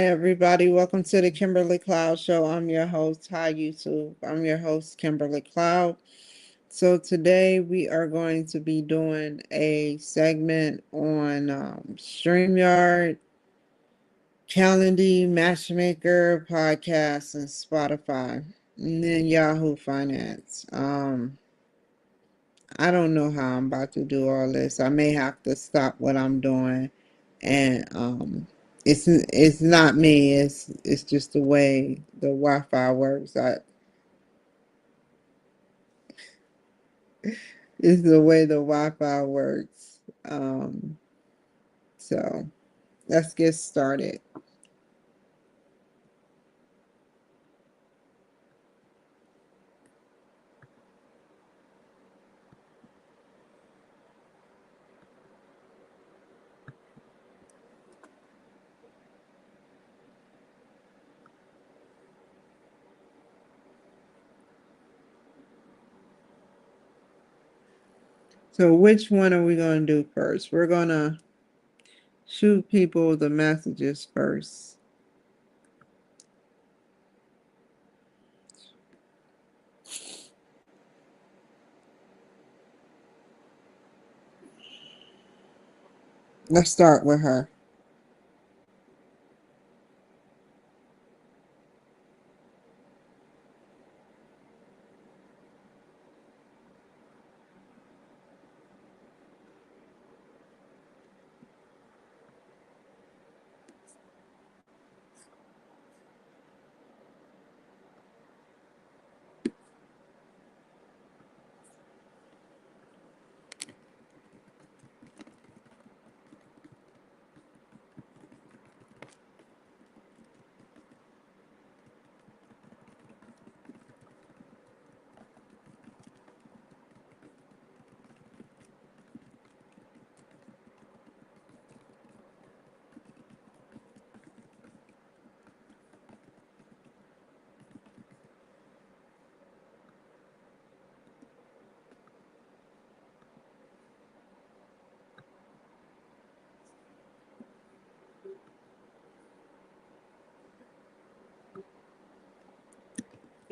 everybody. Welcome to the Kimberly Cloud Show. I'm your host. Hi, YouTube. I'm your host, Kimberly Cloud. So, today we are going to be doing a segment on StreamYard, Calendly, Matchmaker, Podcasts, and Spotify, and then Yahoo Finance. I don't know how I'm about to do all this. I may have to stop what I'm doing, and it's not me. It's just the way the Wi-Fi works. It's the way the Wi-Fi works. So let's get started. So which one are we going to do first? We're going to shoot people the messages first. Let's start with her.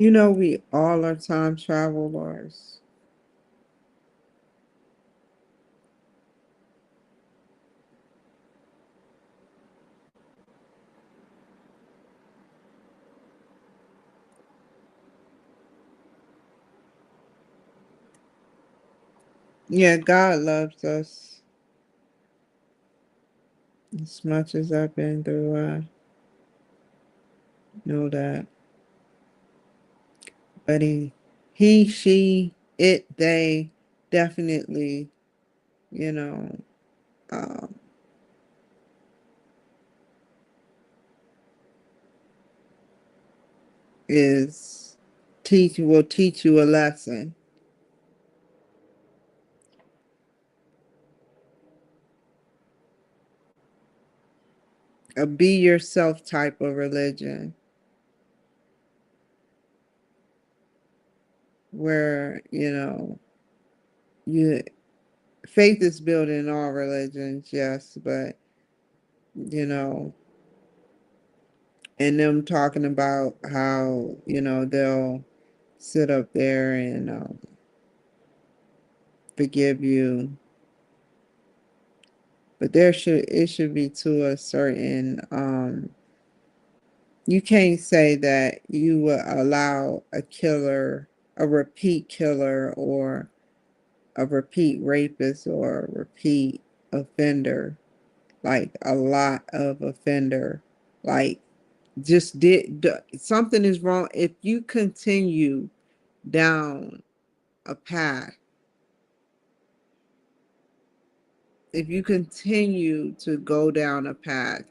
You know, we all are time travelers. Yeah, God loves us as much as I've been through. I know that. But she, it, they definitely, you know, um, is will teach you a lesson. A be yourself type of religion where, you faith is built in all religions, yes, but you know, and them talking about how, they'll sit up there and forgive you, but it should be to a certain you can't say that you will allow a killer, a repeat killer, or a repeat rapist, or a repeat offender, like a lot of offender, like just something is wrong if you continue down a path. If you continue to go down a path,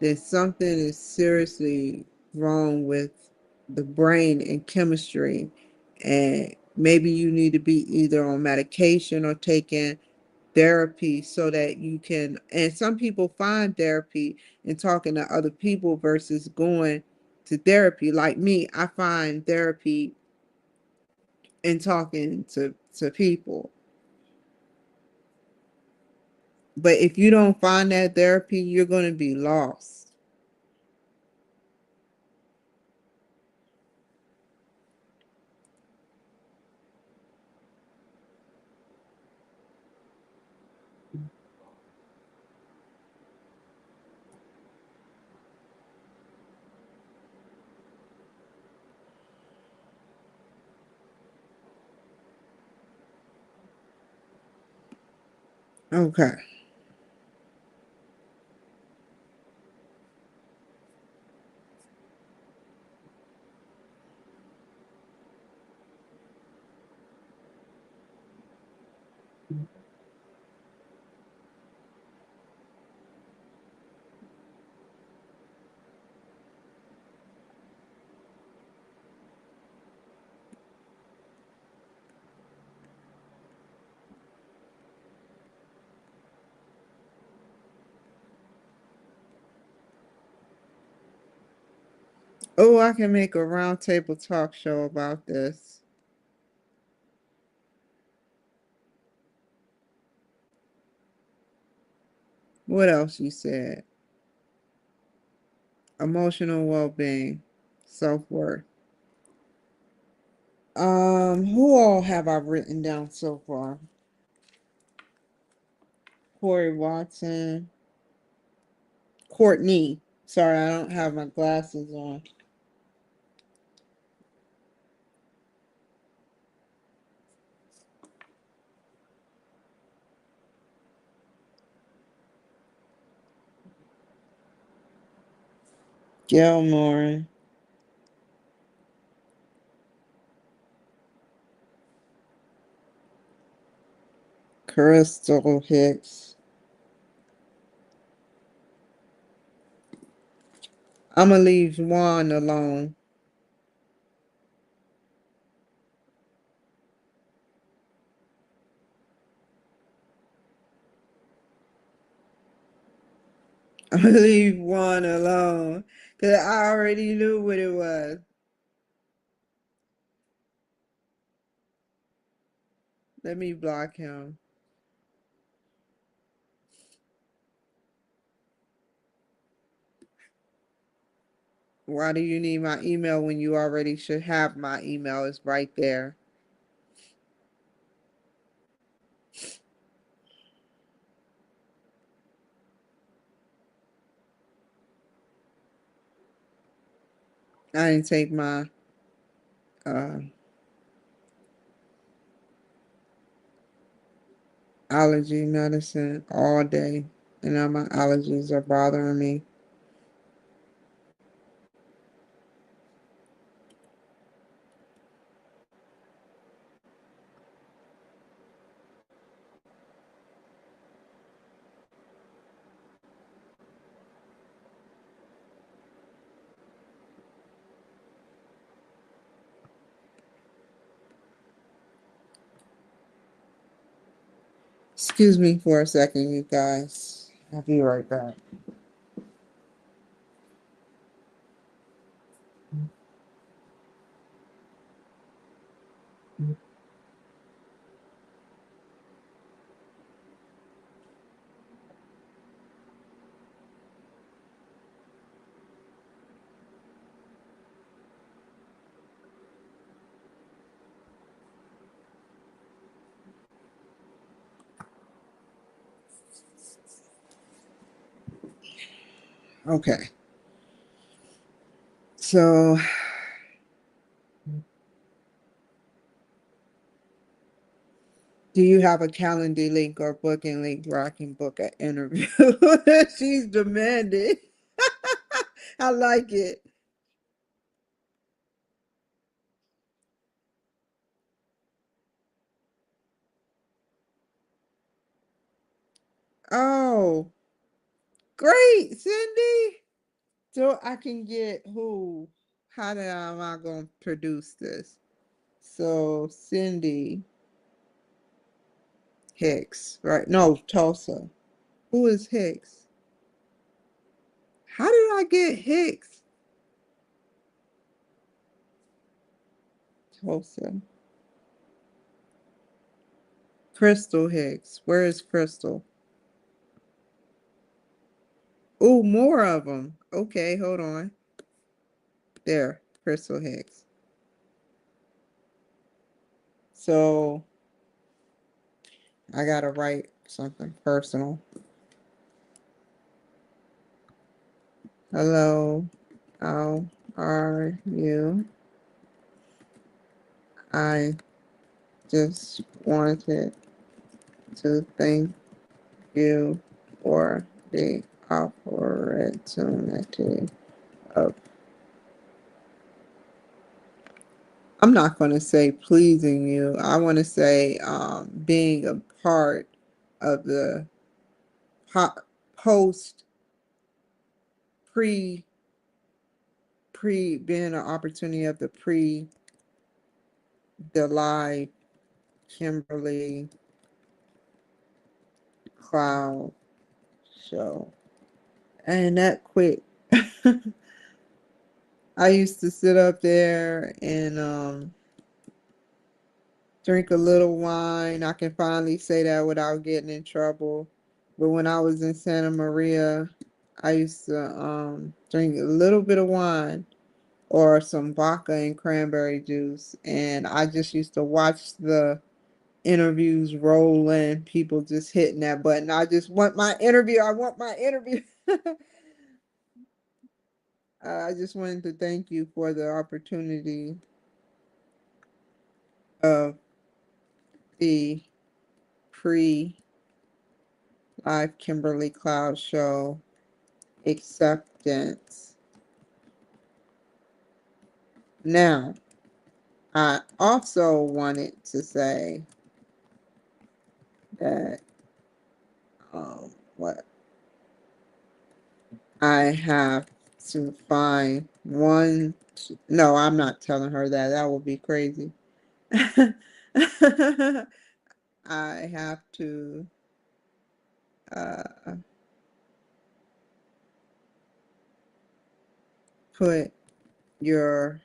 then something is seriously wrong with the brain and chemistry. And maybe you need to be either on medication or taking therapy so that you can. And some people find therapy in talking to other people versus going to therapy. Like me, I find therapy in talking to people. But if you don't find that therapy, you're going to be lost. Okay. Oh, I can make a roundtable talk show about this. What else you said? Emotional well-being, self-worth. Who all have I written down so far? Corey Watson, Courtney. Sorry, I don't have my glasses on. Gilmore, Crystal Hicks. I'm gonna leave Juan alone. I'm gonna leave Juan alone because I already knew what it was. Let me block him. Why do you need my email when you already should have my email? It's right there. I didn't take my uh, allergy medicine all day, and now my allergies are bothering me. Excuse me for a second, you guys. I'll be right back. Okay. So, do you have a calendar link or booking link where I can book an interview? She's demanding. I like it. Oh, great, Cindy. So I can get who? Am I going to produce this? So, Cindy Hicks, right? No, Tulsa. Who is Hicks? How did I get Hicks? Tulsa. Crystal Hicks. Where is Crystal? Oh, more of them. Okay, hold on. There, Crystal Hicks. So I gotta write something personal. Hello, how are you? I just wanted to thank you for the opportunity of, I'm not going to say pleasing you. I want to say being a part of the post pre being an opportunity of the live Kimberly Cloud show. And that quick. I used to sit up there and drink a little wine. I can finally say that without getting in trouble. But when I was in Santa Maria, I used to drink a little bit of wine or some vodka and cranberry juice. And I just used to watch the interviews roll in, people just hitting that button. I just want my interview. I want my interview. I just wanted to thank you for the opportunity of the pre live Kimberly Cloud show acceptance. Now, I also wanted to say that what I have to find one. No, I'm not telling her that. That would be crazy. I have to uh, put your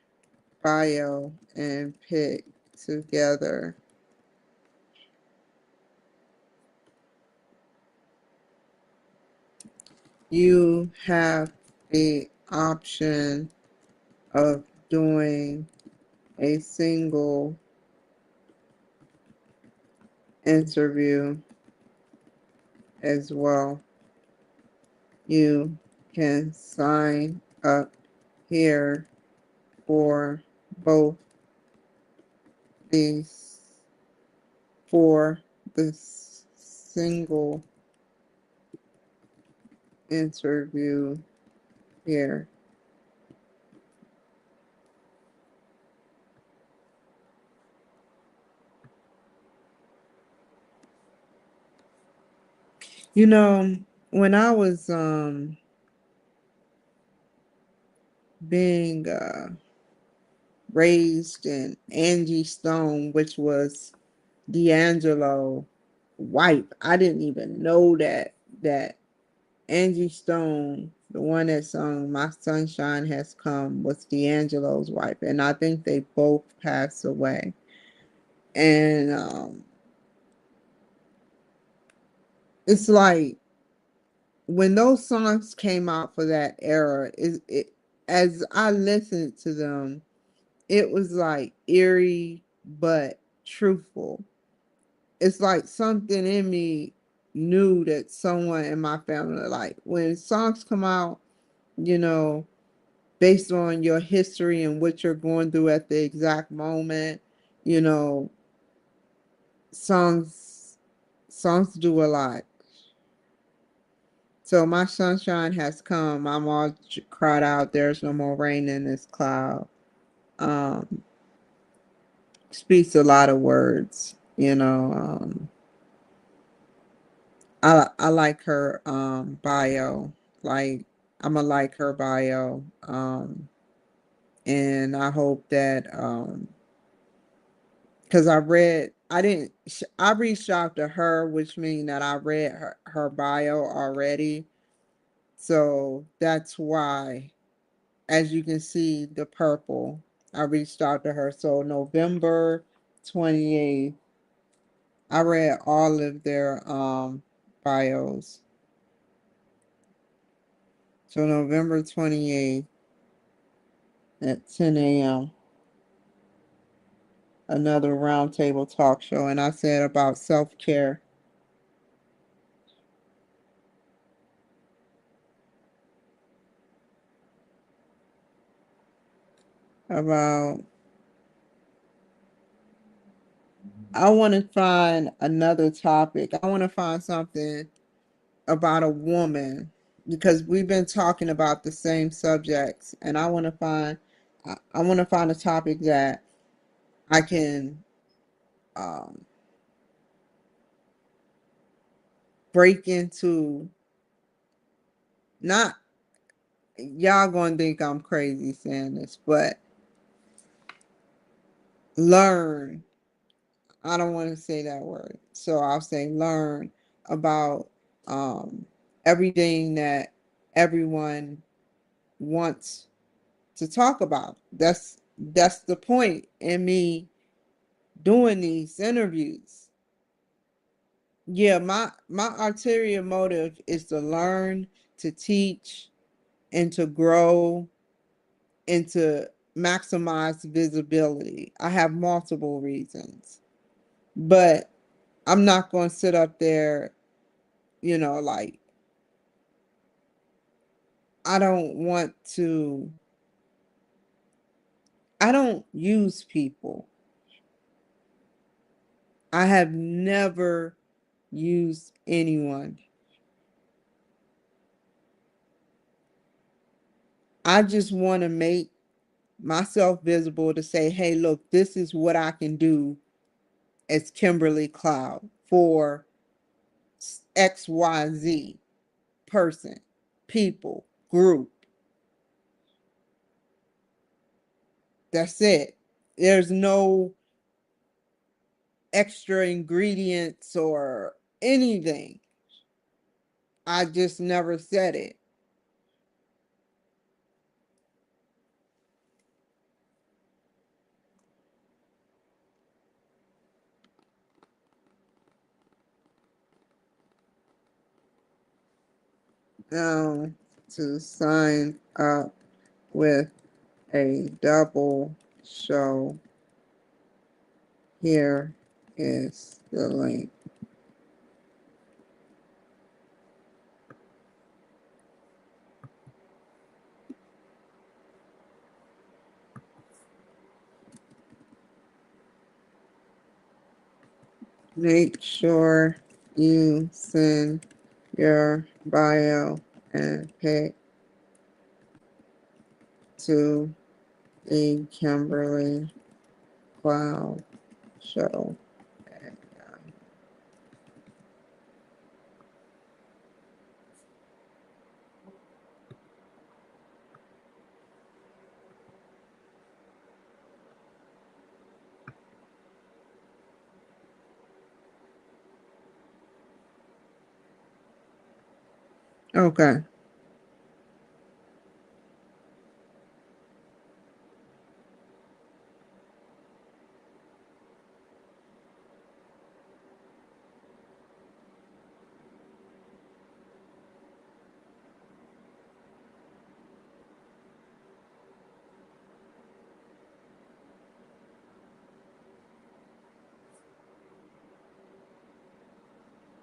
bio and pick together. You have the option of doing a single interview as well. You can sign up here for both these for the single interview here. You know, when I was being raised in Angie Stone, which was D'Angelo wife, I didn't even know that Angie Stone, the one that sung My Sunshine Has Come, was D'Angelo's wife. And I think they both passed away. And it's like when those songs came out for that era, as I listened to them, it was like eerie but truthful. It's like something in me knew that someone in my family, like when songs come out, you know, based on your history and what you're going through at the exact moment, you know, songs songs do a lot. So my sunshine has come. I'm all cried out. There's no more rain in this cloud. Um, speaks a lot of words. You know, I like her bio. Like I'm gonna like her bio. And I hope that because I didn't I reached out to her, which means that I read her bio already. So that's why, as you can see, the purple, I reached out to her. So November 28th, I read all of their bios. So November 28th at 10 a.m., another roundtable talk show. And I said about self-care, about I want to find another topic. I want to find something about a woman because we've been talking about the same subjects, and I want to find a topic that I can um, break into. Not y'all gonna think I'm crazy saying this, but learn. I don't want to say that word, so I'll say learn about um, everything that everyone wants to talk about. That's the point in me doing these interviews. Yeah, my ulterior motive is to learn, to teach, and to grow and to maximize visibility. I have multiple reasons, but I'm not going to sit up there, like I don't want to, I don't use people. I have never used anyone. I just want to make myself visible to say, hey, look, this is what I can do as Kimberly Cloud for XYZ person, people, group. That's it. There's no extra ingredients or anything. I just never said it. To sign up with a double show, here is the link. Make sure you send your bio and pic to the Kimberly Cloud show. Okay.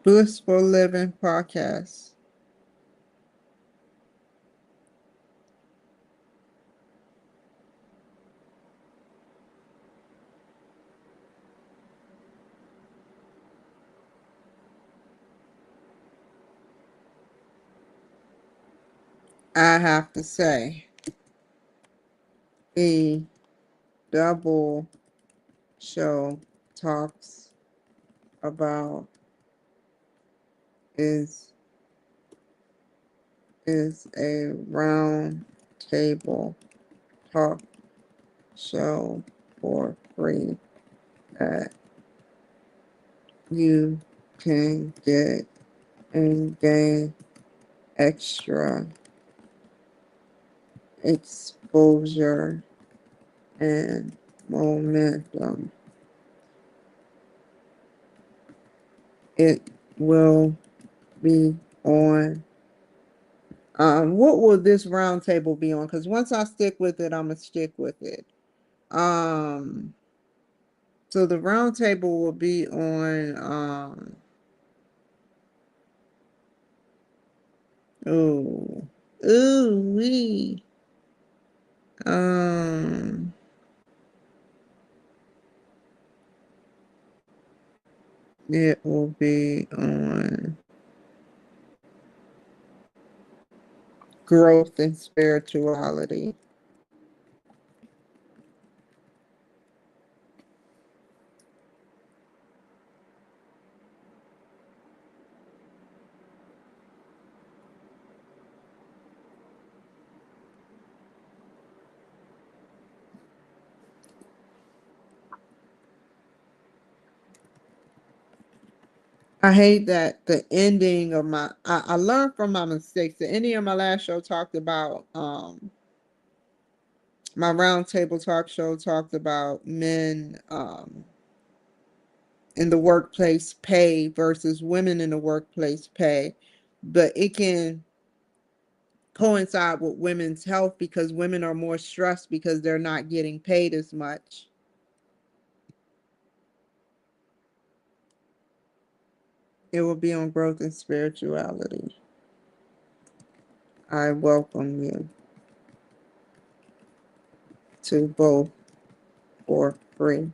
Blissful Living Podcast. I have to say, the double show talks about is is a round table talk show for free that you can get and gain extra exposure and momentum. It will be on. What will this roundtable be on? Because once I stick with it, I'm gonna stick with it. Um, so the roundtable will be on. Oh, ooh wee. Um, it will be on growth and spirituality. I hate that the ending of I learned from my mistakes. The ending of my last show talked about my roundtable talk show talked about men in the workplace pay versus women in the workplace pay, but it can coincide with women's health because women are more stressed because they're not getting paid as much. It will be on growth and spirituality. I welcome you to both for free.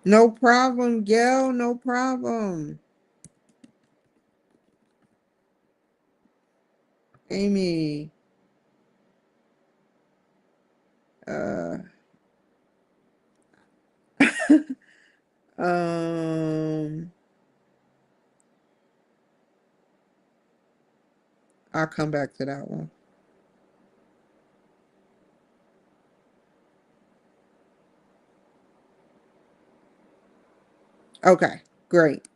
No problem, Gail. No problem. Amy. Uh, um, I'll come back to that one. Okay, great.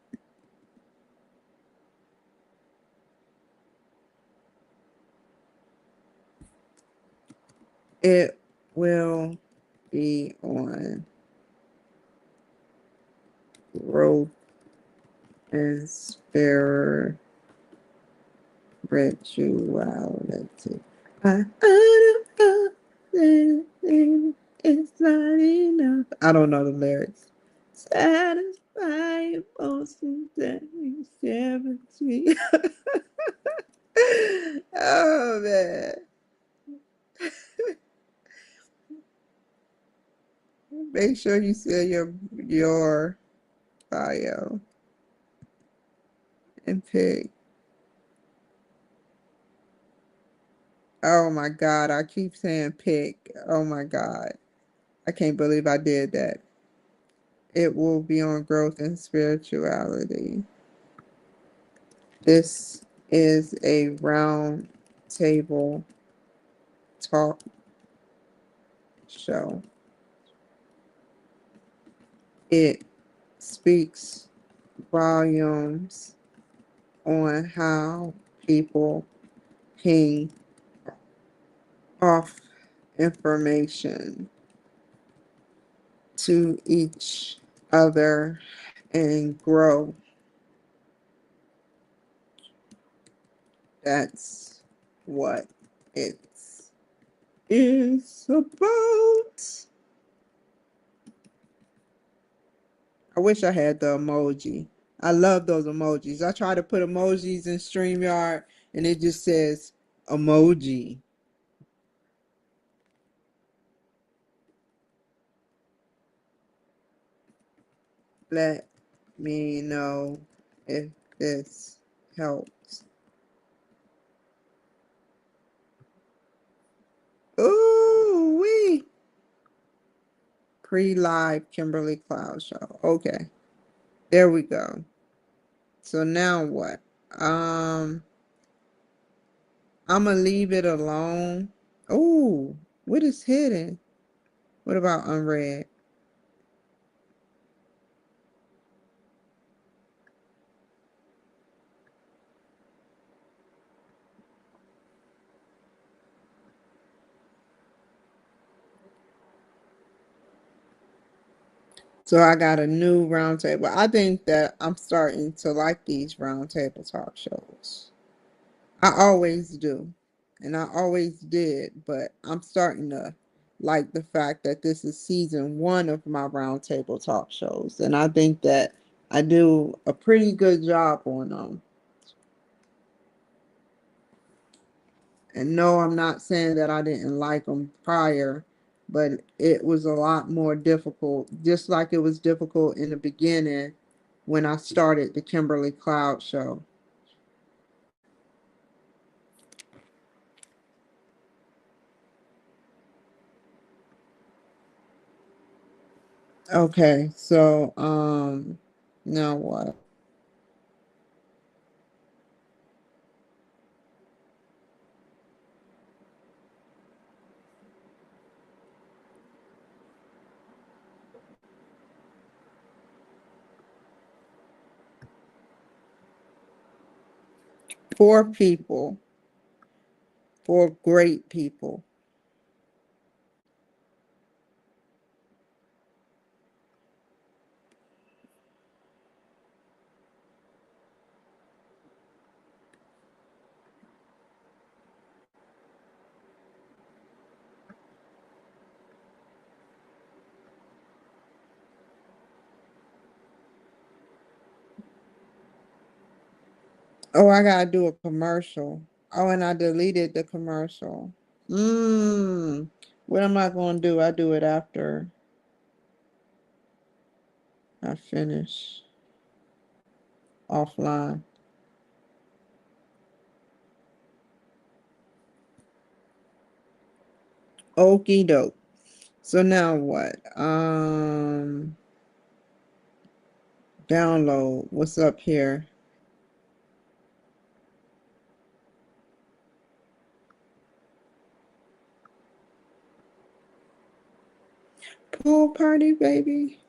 It will be on growth and spirituality. I don't know that it's not enough. I don't know the lyrics. Satisfy emotions that we share between. Oh man. Make sure you seal your bio and pick. Oh my God, I keep saying pick. Oh my God. I can't believe I did that. It will be on growth and spirituality. This is a round table talk show. It speaks volumes on how people ping off information to each other and grow. That's what it is about. I wish I had the emoji. I love those emojis. I try to put emojis in StreamYard and it just says emoji. Let me know if this helps. Ooh, wee. Pre-live Kimberly Cloud Show. Okay. There we go. So now what? Um, I'm gonna leave it alone. Ooh, what is hidden? What about unread? So I got a new roundtable. I think that I'm starting to like these roundtable talk shows. I always do, and I always did, but I'm starting to like the fact that this is season one of my roundtable talk shows, and I think that I do a pretty good job on them. And no, I'm not saying that I didn't like them prior, but it was a lot more difficult, just like it was difficult in the beginning when I started the Kimberly Cloud Show. Okay, so now what? 4 people, 4 great people. Oh, I gotta do a commercial. Oh, and I deleted the commercial. Mmm. What am I gonna do? I do it after I finish offline. Okie doke. So now what? Download. What's up here? Pool party, baby.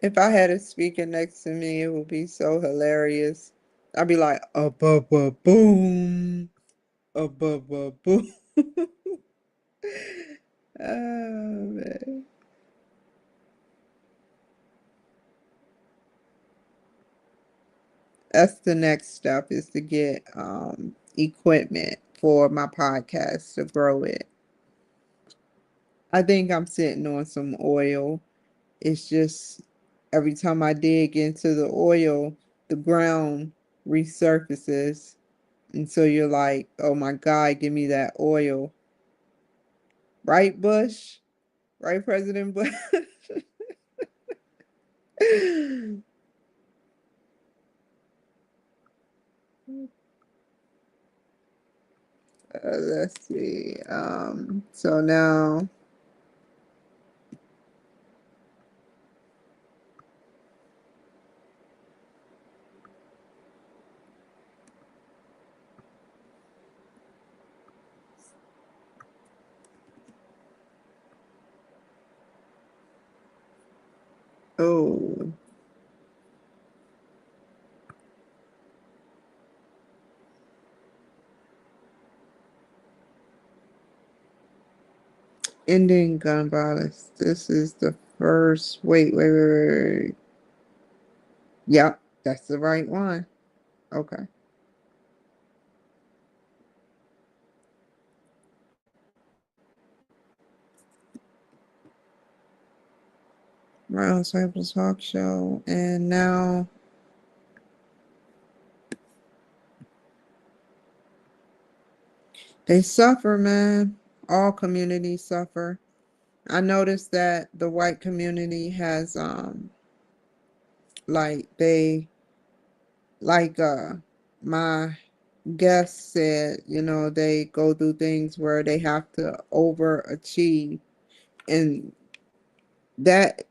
If I had a speaker next to me, it would be so hilarious. I'd be like, boom, boom. Oh man. That's the next step is to get equipment for my podcast to grow it. I think I'm sitting on some oil. It's just every time I dig into the oil, the ground resurfaces. And so you're like, oh my God, give me that oil. Right, Bush? Right, President Bush? Let's see. So now, oh, ending gun violence. This is the first. Wait. Yep, that's the right one. Okay. Roundtable talk show. And now they suffer, man. All communities suffer. I noticed that the white community has like they like my guest said, they go through things where they have to overachieve, and that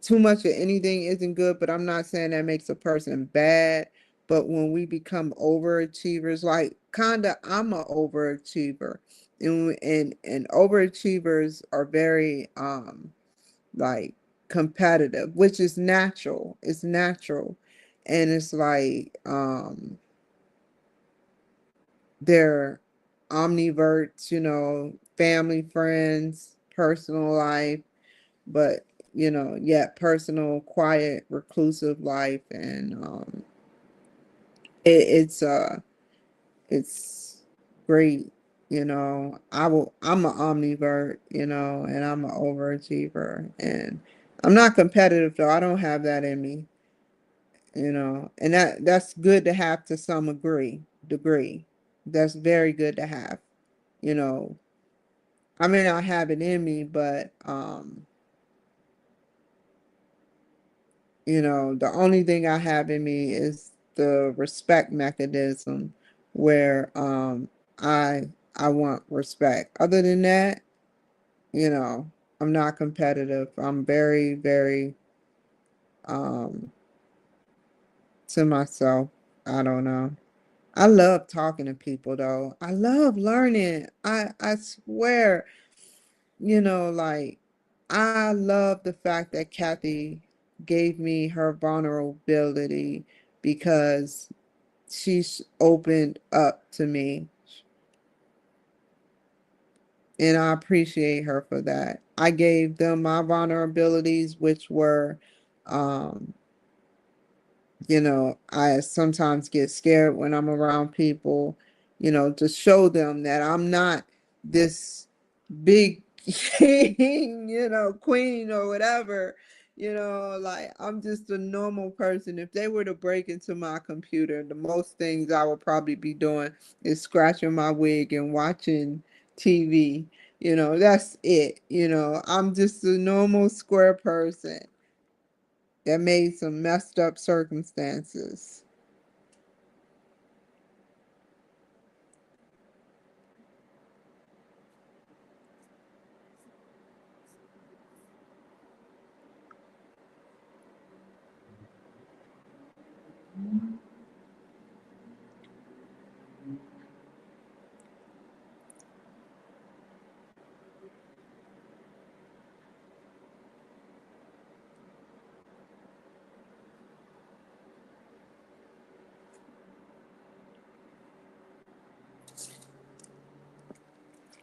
too much of anything isn't good, but I'm not saying that makes a person bad. But when we become overachievers, like kinda I'm a overachiever. And overachievers are very like competitive, which is natural. It's natural. And it's like they're omniverts, family, friends, personal life, but yet personal, quiet, reclusive life. And it's great. I'm an omnivert, and I'm an overachiever, and I'm not competitive though. I don't have that in me. And that's good to have to some degree. That's very good to have, you know. I may not have it in me, but the only thing I have in me is the respect mechanism where I I want respect. Other than that, you know, I'm not competitive. I'm very, very um to myself. I don't know. I love talking to people though. I love learning. I swear, like I love the fact that Kathy gave me her vulnerability because she's opened up to me, and I appreciate her for that. I gave them my vulnerabilities, which were um I sometimes get scared when I'm around people, to show them that I'm not this big king, queen or whatever, like I'm just a normal person. If they were to break into my computer, the most things I would probably be doing is scratching my wig and watching TV. That's it. I'm just a normal square person that made some messed up circumstances.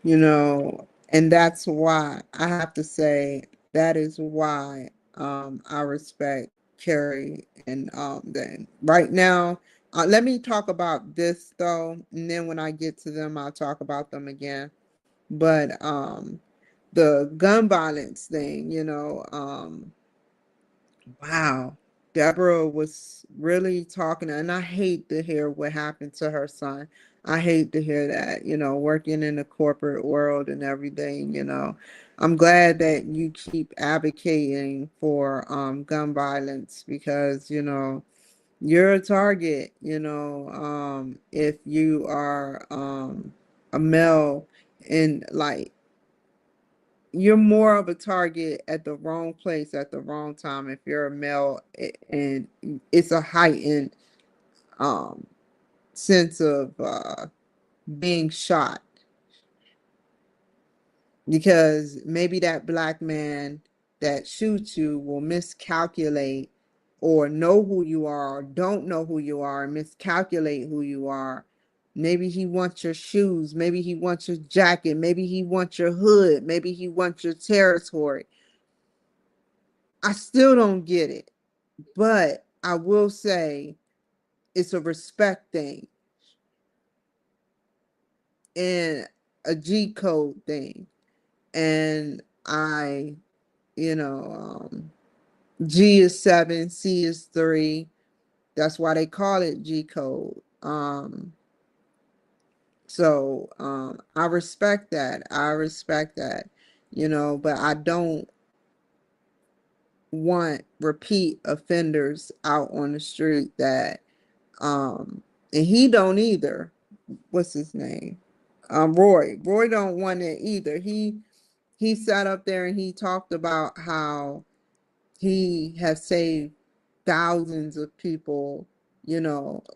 And that's why I have to say that is why I respect Carrie and then right now. Let me talk about this though, and then when I get to them, I'll talk about them again. But the gun violence thing, wow. Deborah was really talking, and I hate to hear what happened to her son. I hate to hear that, working in the corporate world and everything. I'm glad that you keep advocating for gun violence because, you're a target, if you are a male and like you're more of a target at the wrong place at the wrong time if you're a male and it's a heightened um sense of being shot because maybe that black man that shoots you will miscalculate or know who you are or don't know who you are and miscalculate who you are. Maybe he wants your shoes, maybe he wants your jacket, maybe he wants your hood, maybe he wants your territory. I still don't get it. But I will say it's a respect thing and a G code thing. And I, you know, G is 7, C is 3. That's why they call it G code. So I respect that. I respect that, but I don't want repeat offenders out on the street that and he don't either. What's his name? Roy don't want it either. He sat up there and he talked about how he has saved thousands of people,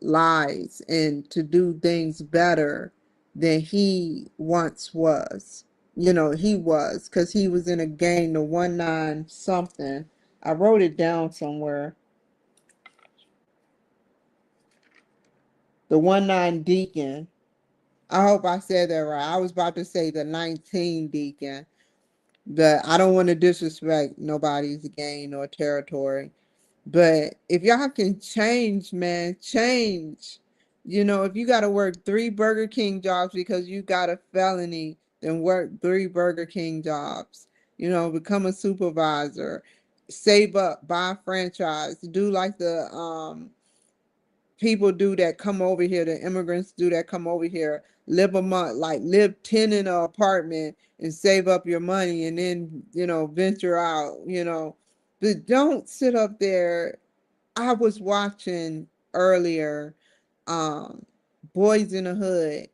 lives and to do things better than he once was. He was because he was in a gang, the 19 something. I wrote it down somewhere. The 19 Deacon. I hope I said that right. I was about to say the 19 Deacon. But I don't want to disrespect nobody's gang or territory. But if y'all can change, man, change. If you got to work 3 Burger King jobs because you got a felony, then work 3 Burger King jobs. Become a supervisor, save up, buy a franchise, do like the people do that come over here, the immigrants do that come over here, live a month, like live 10 in an apartment and save up your money and then, venture out, but don't sit up there. I was watching earlier, um, Boys in the Hood,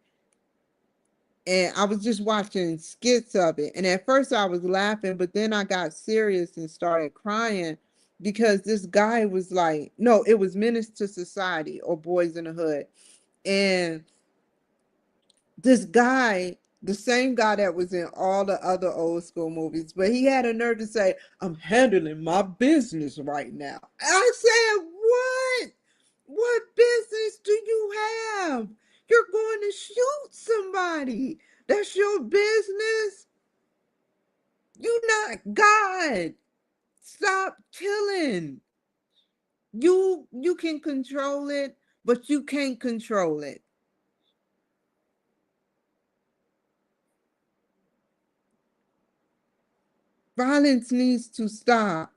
and I was just watching skits of it. And at first I was laughing, but then I got serious and started crying because this guy was like, no, it was Menace to Society or Boys in the Hood. And this guy, the same guy that was in all the other old school movies, but he had a nerve to say, I'm handling my business right now. And I said, what? What business do you have? You're going to shoot somebody. That's your business. You not God. Stop killing. You can control it, but you can't control it. Violence needs to stop.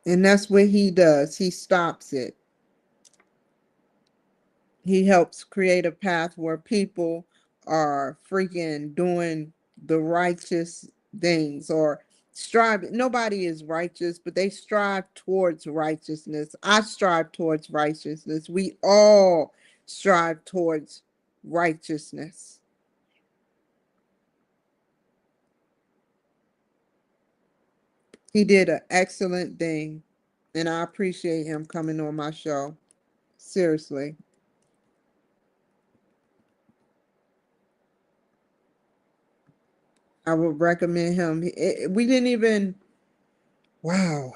And that's what he does. He stops it. He helps create a path where people are freaking doing the righteous things or strive. Nobody is righteous, but they strive towards righteousness. I strive towards righteousness. We all strive towards righteousness. He did an excellent thing, and I appreciate him coming on my show. Seriously. I would recommend him. We didn't even, wow.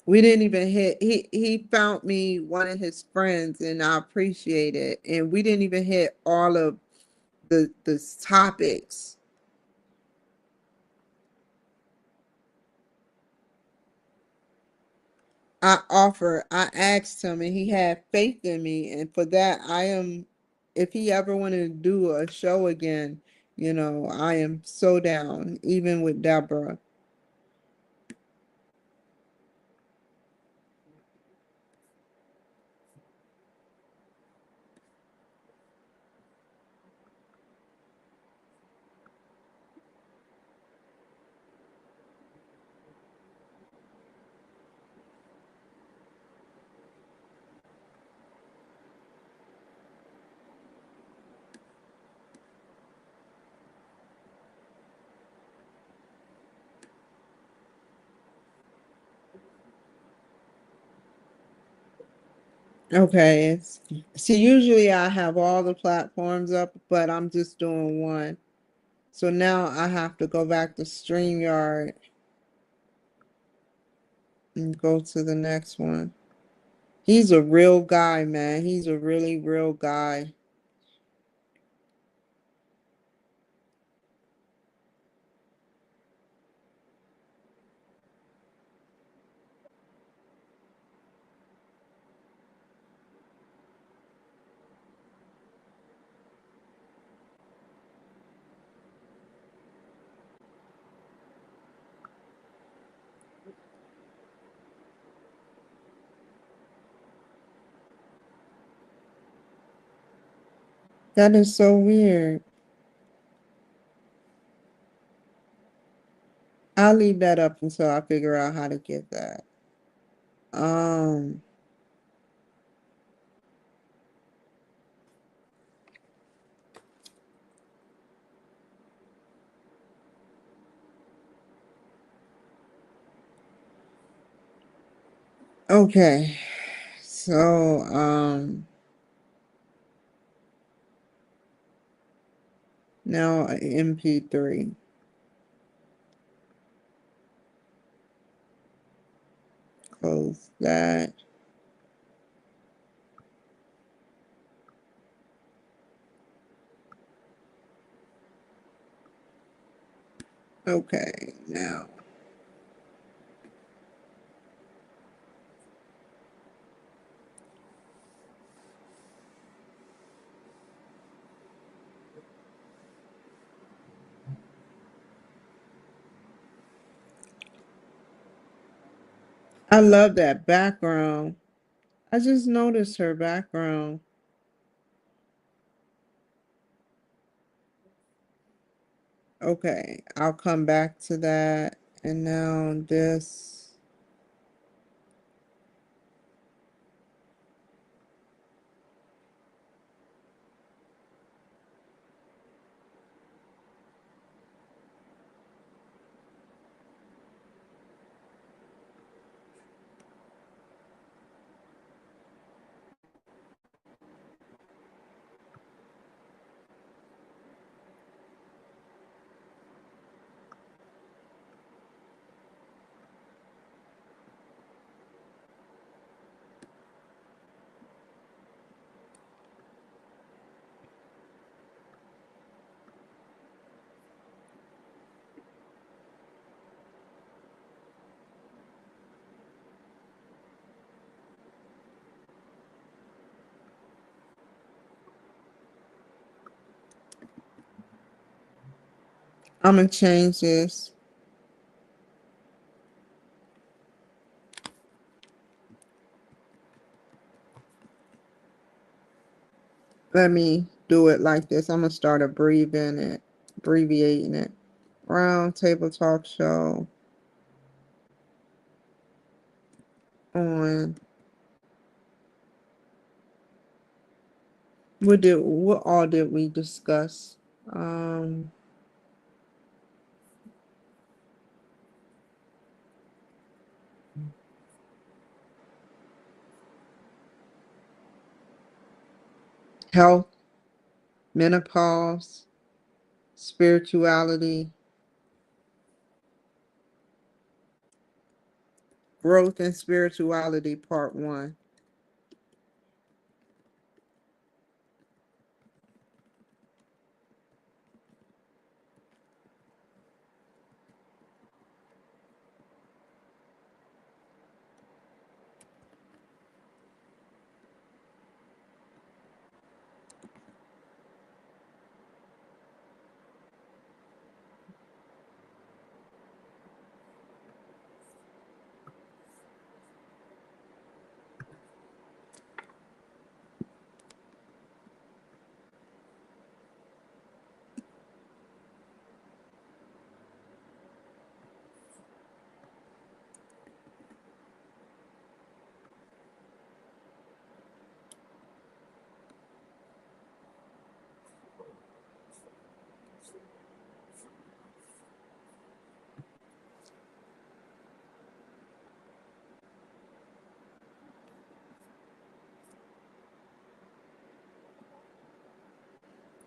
We didn't even hit, he found me one of his friends and I appreciate it. And we didn't even hit all of the topics. I asked him and he had faith in me. And for that, if he ever wanted to do a show again, I am so down, even with Deborah. Okay. See, usually I have all the platforms up, but I'm just doing one. So now I have to go back to StreamYard and go to the next one. He's a real guy, man. He's a really real guy. That is so weird. I'll leave that up until I figure out how to get that. Um, okay. So, now MP3. Close that. Okay, now. I love that background. I just noticed her background. Okay, I'll come back to that. And now this. I'm gonna change this. Let me do it like this. I'm gonna start abbreviating it. Round table talk show on what all did we discuss? Um, Health, menopause, spirituality, growth and spirituality, part one.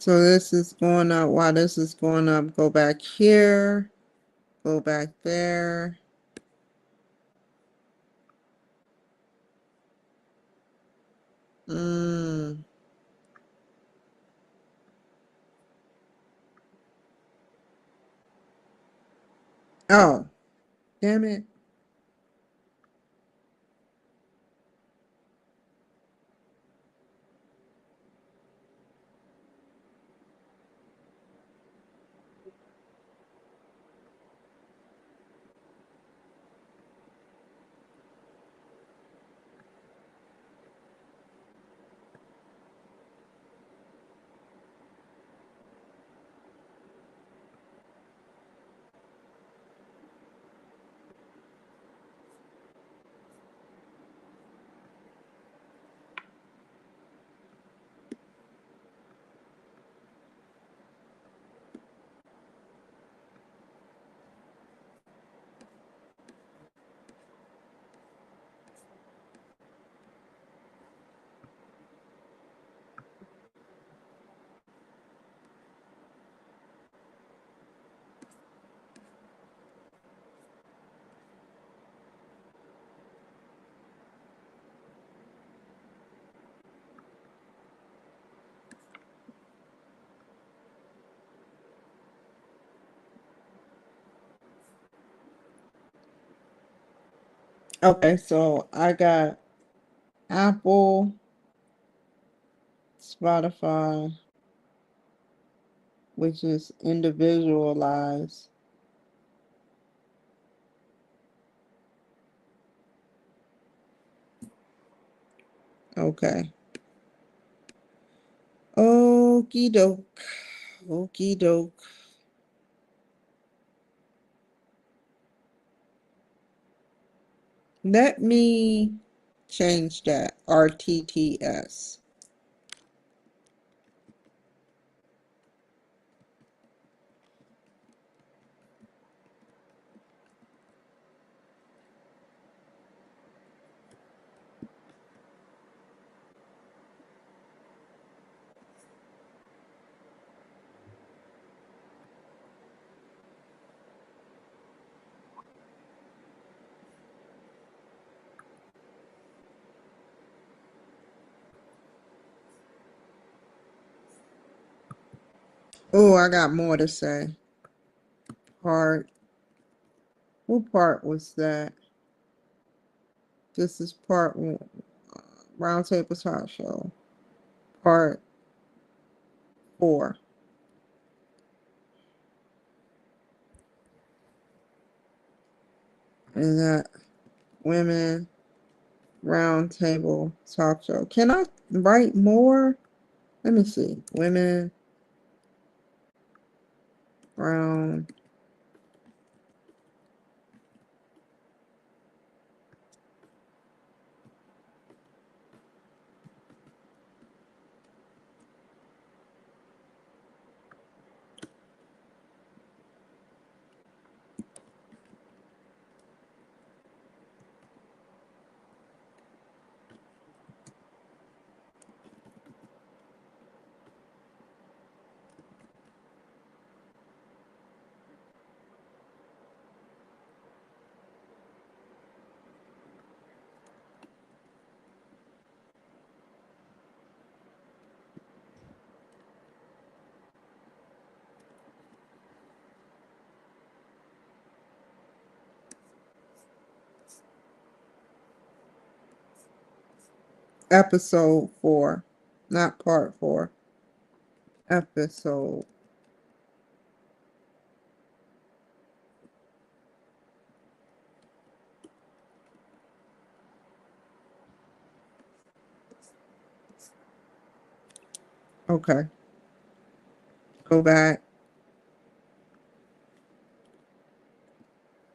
So this is going up. While this is going up, go back here, go back there. Mm. Oh, damn it. Okay, so I got Apple, Spotify, which is individualized. Okay. Okie doke. Okie doke. Let me change that. RTTS. Oh, I got more to say. Part. What part was that? This is part one. Roundtable Talk Show. Part 4. And that Women Roundtable Talk Show. Can I write more? Let me see. Women Round. Episode 4. Not part 4. Episode. Okay. Go back.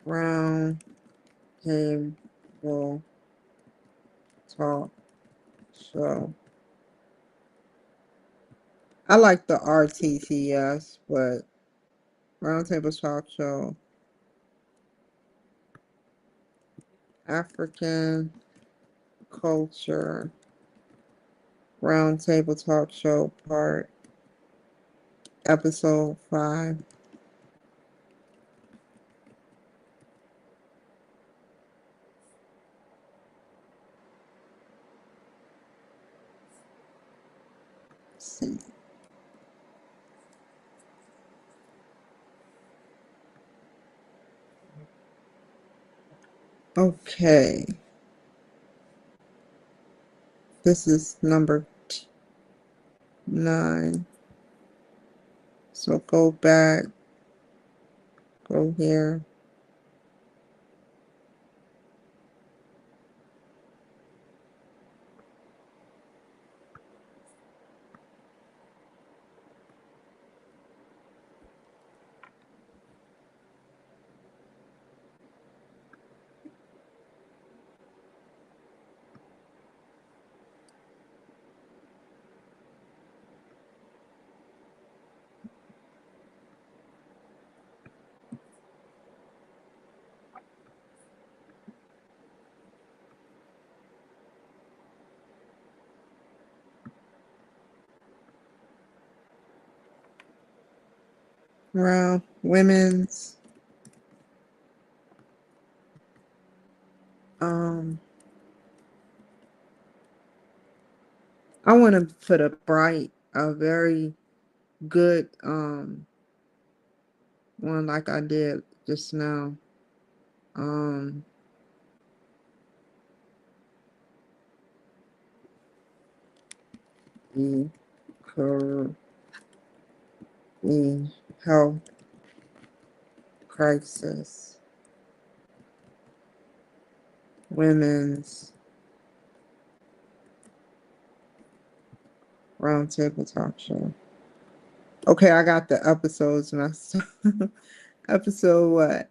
Round Table Talk Show. I like the RTTS, but Roundtable Talk Show. African Culture. Roundtable Talk Show Part. Episode 5. See. Okay. This is number 9. So go back. Go here. Round Women's. Um, I want to put a very good one like I did just now. Um, the the health crisis, women's Roundtable talk show. Okay, I got the episodes messed up. Episode what?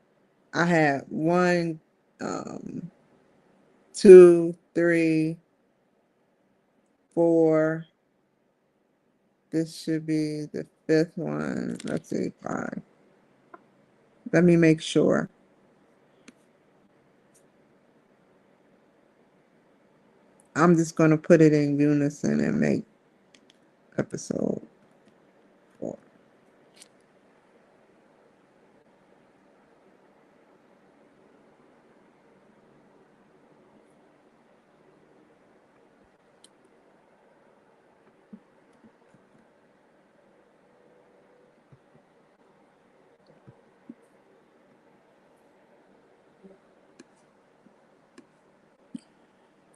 I had one, two, three, four. This should be the fifth one. Let's see, five. Let me make sure. I'm just going to put it in unison and make episode 4.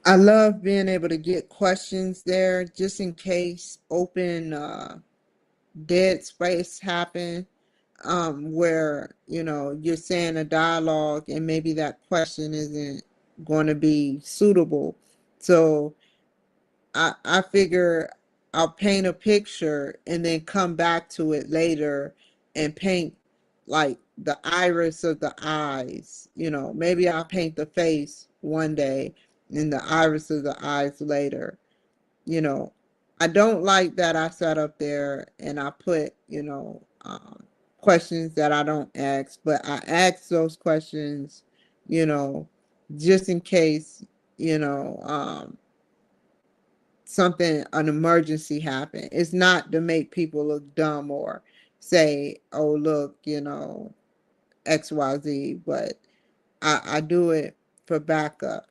I love being able to get questions there just in case open dead space happen, where you're saying a dialogue and maybe that question isn't going to be suitable. So I figure I'll paint a picture and then come back to it later and paint like the iris of the eyes. Maybe I'll paint the face one day and the iris of the eyes later. you know, I don't like that I sat up there and I put, questions that I don't ask, but I ask those questions, you know, just in case, you know, um, an emergency happened. It's not to make people look dumb or say, oh, look, XYZ, but I do it for backup.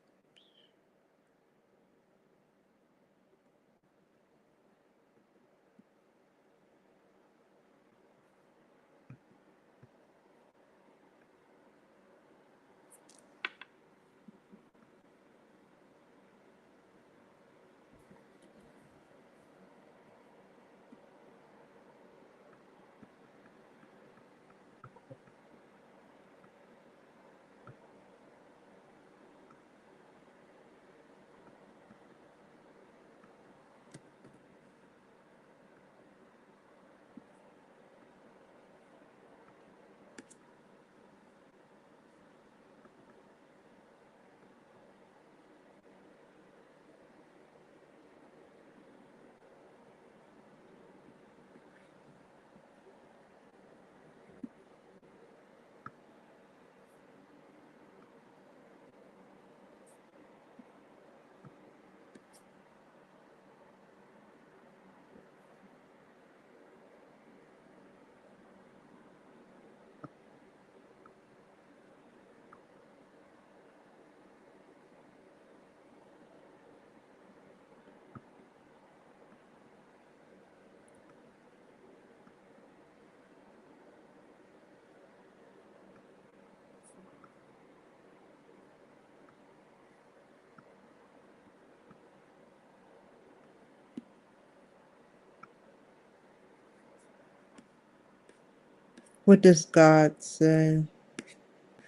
What does God say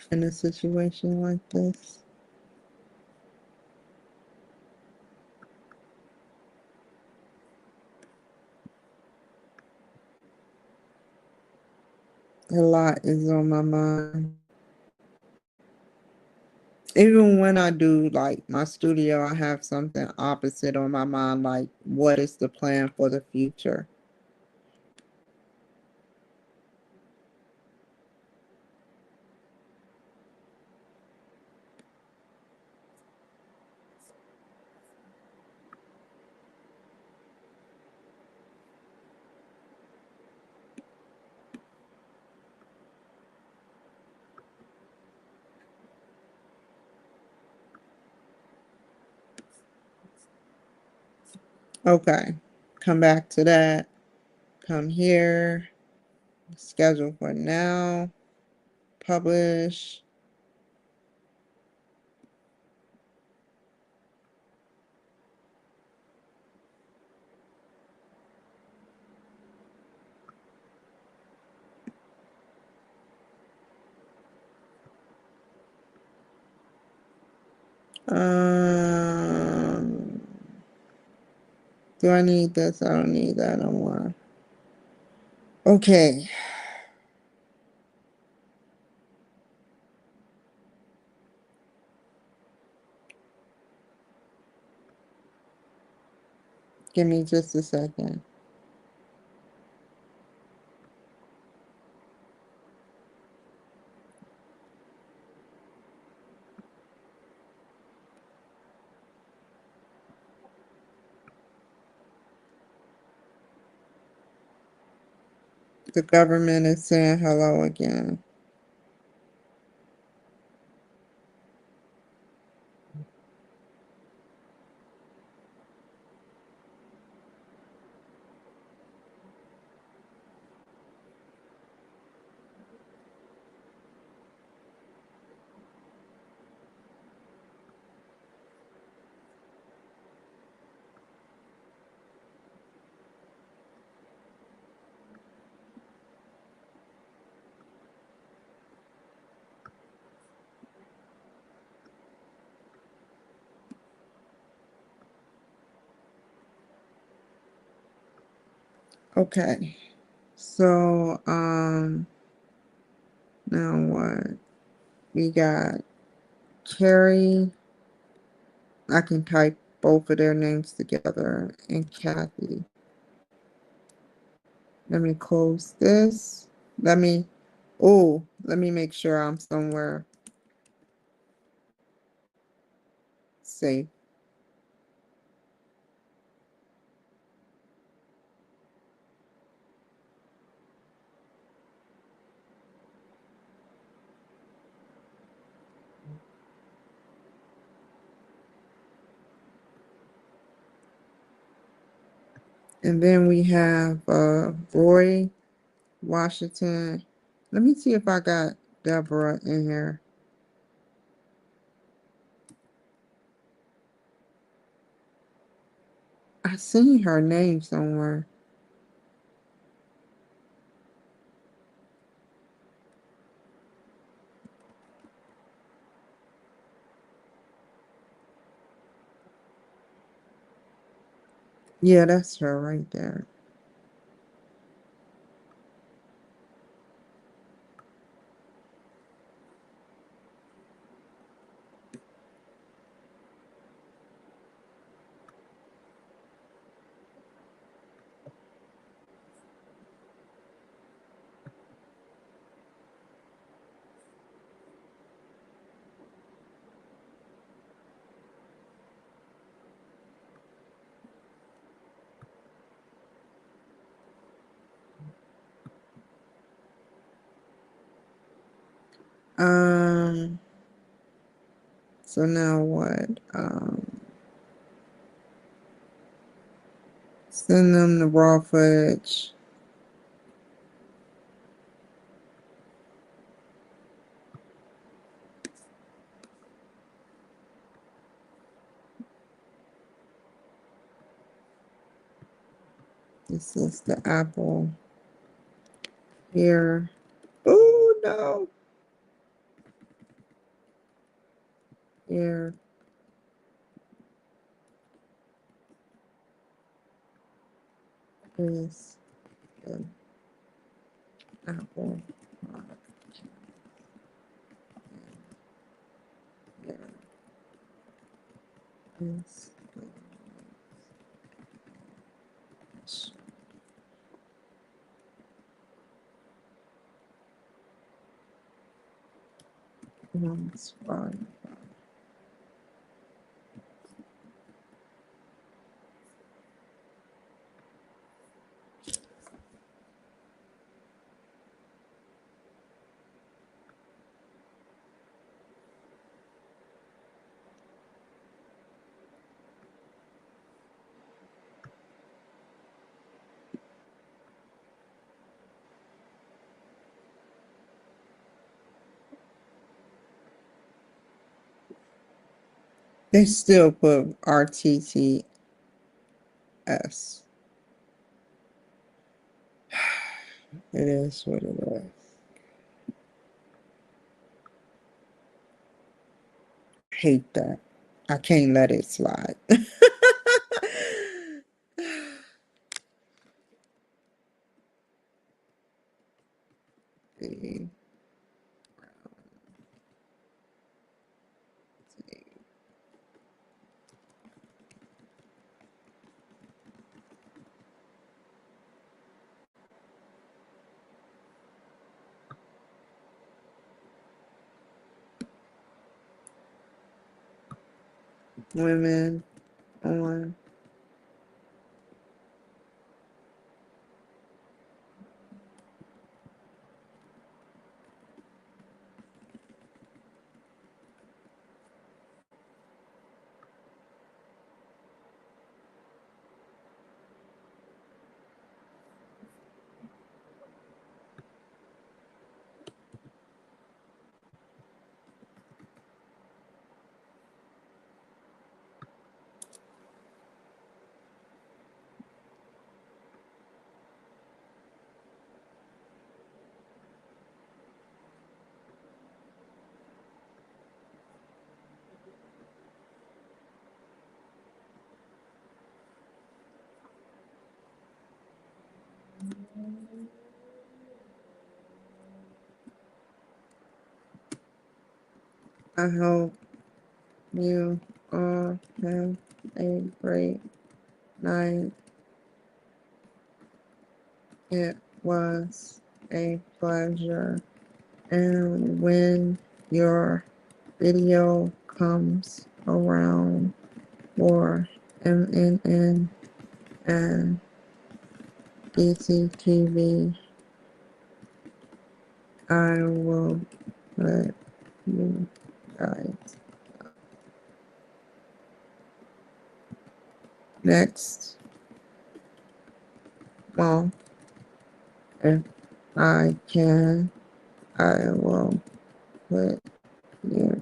in a situation like this? A lot is on my mind. Even when I do like my studio, I have something opposite on my mind, like what is the plan for the future? Okay, come back to that. Come here, schedule for now, publish. Um, Do I need this? I don't need that no more. Okay. Give me just a second. The government is saying hello again. Okay. So, now what? We got Carrie. I can type both of their names together. And Kathy. Let me close this. Let me make sure I'm somewhere safe. And then we have Roy Washington. Let me see if I got Deborah in here. I seen her name somewhere. Yeah, that's her right there. Um, so now what? Send them the raw footage. This is the apple here. Oh no. Here is the apple. Here is the spot. They still put RTTS. It is what it is. Hate that. I can't let it slide. the women on I hope you all have a great night. It was a pleasure. And when your video comes around for MNN and DCTV, I will let you guys next month. If I can, I will put you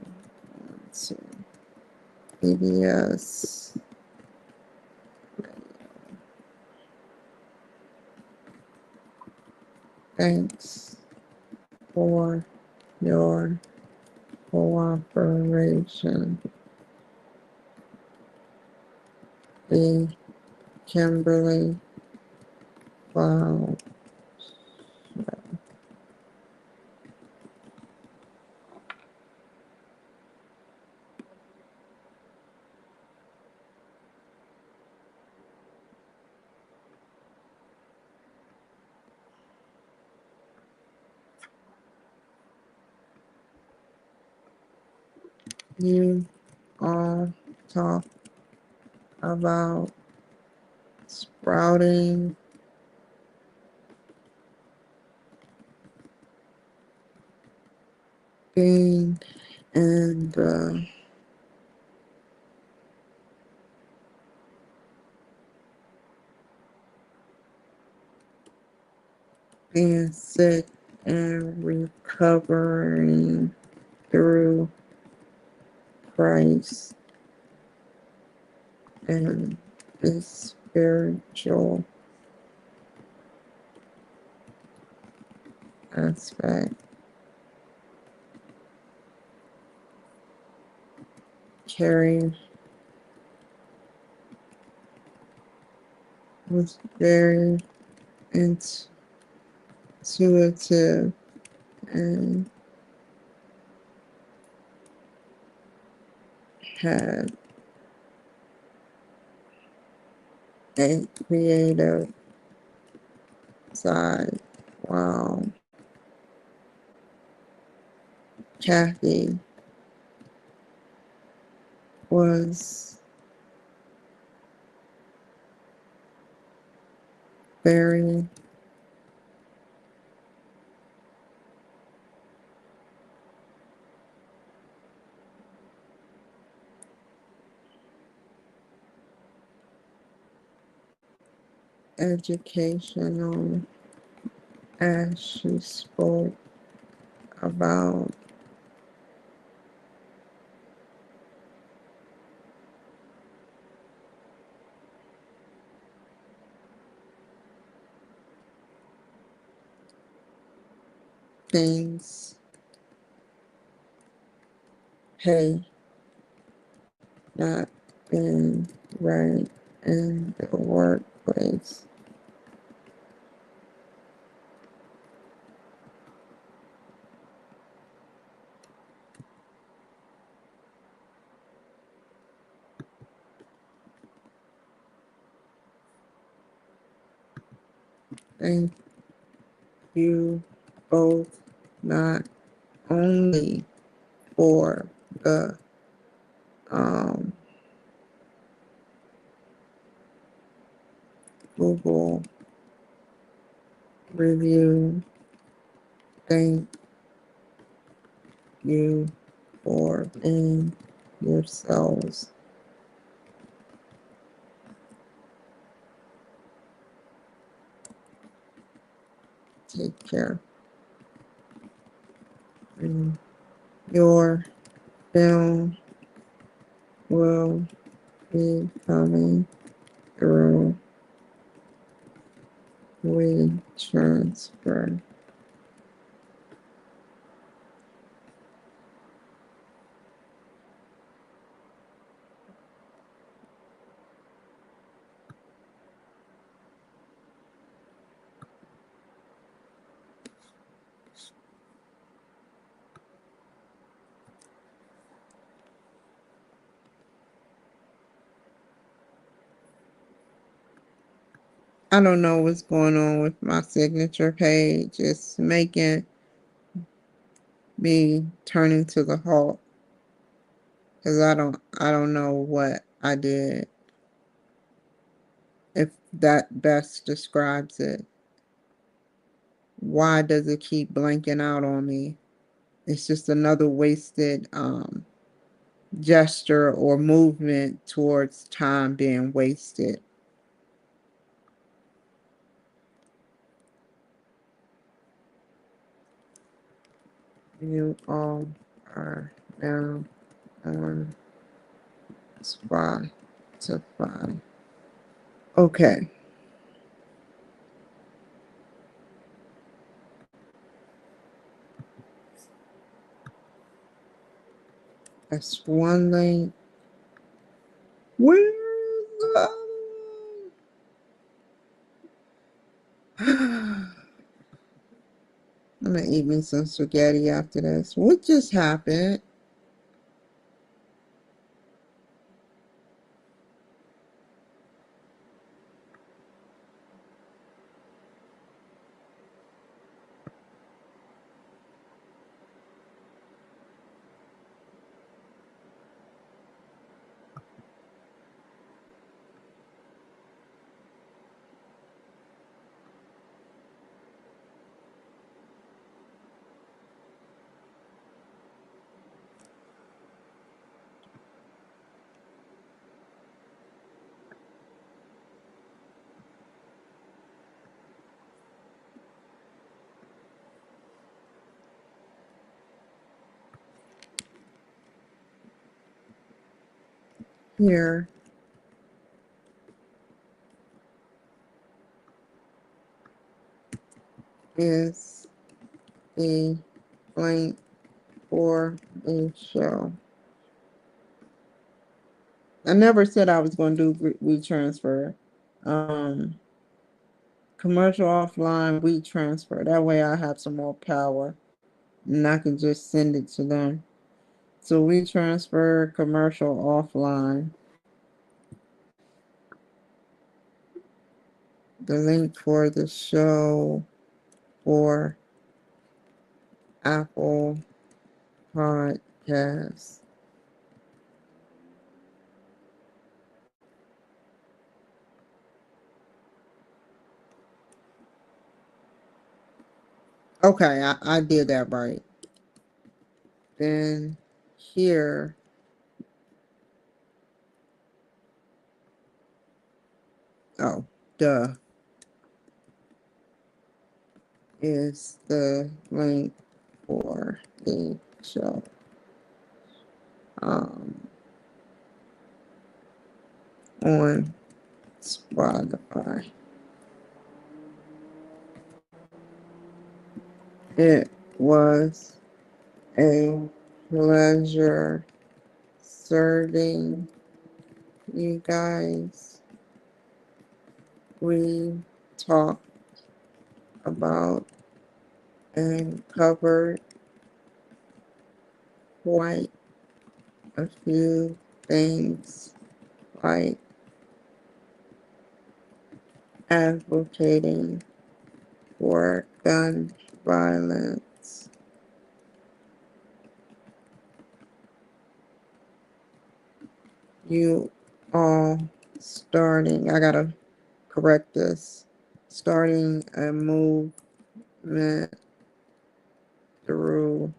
to PBS. Thanks for your cooperation. The Kimberly Cloud. You all talk about sprouting being and being sick and recovering through Christ and the spiritual aspect. Carrie was very intuitive and had a creative side, while Kathy was very educational as she spoke about things, hey, not being right in the workplace. Thank you both not only for the um, Google review. Thank you for being yourselves. Take care. And your film will be coming through WeTransfer. I don't know what's going on with my signature page. It's making me turning to the halt because I don't know what I did. If that best describes it. Why does it keep blanking out on me? It's just another wasted gesture or movement towards time being wasted. You all are now on Spotify. Okay, that's one link. Where's the other one? I'm gonna eat me some spaghetti after this. What just happened? Here is a link for a show. I never said I was going to do WeTransfer. Um, Commercial offline, WeTransfer. That way I have some more power and I can just send it to them. So WeTransfer, commercial offline. The link for the show for Apple Podcasts. Okay, I did that right. Then here oh duh is the link for the show. Um on Spotify. It was a pleasure serving you guys. We talked about and covered quite a few things like advocating for gun violence. You all starting, I gotta correct this, starting a movement through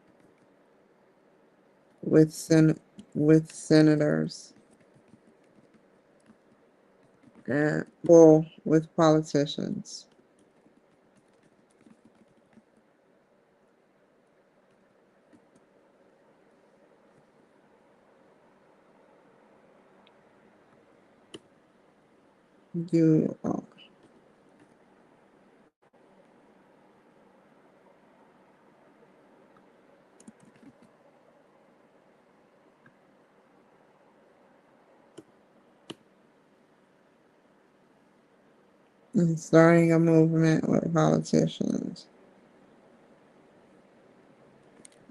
with with senators and well with politicians. You are starting a movement with politicians.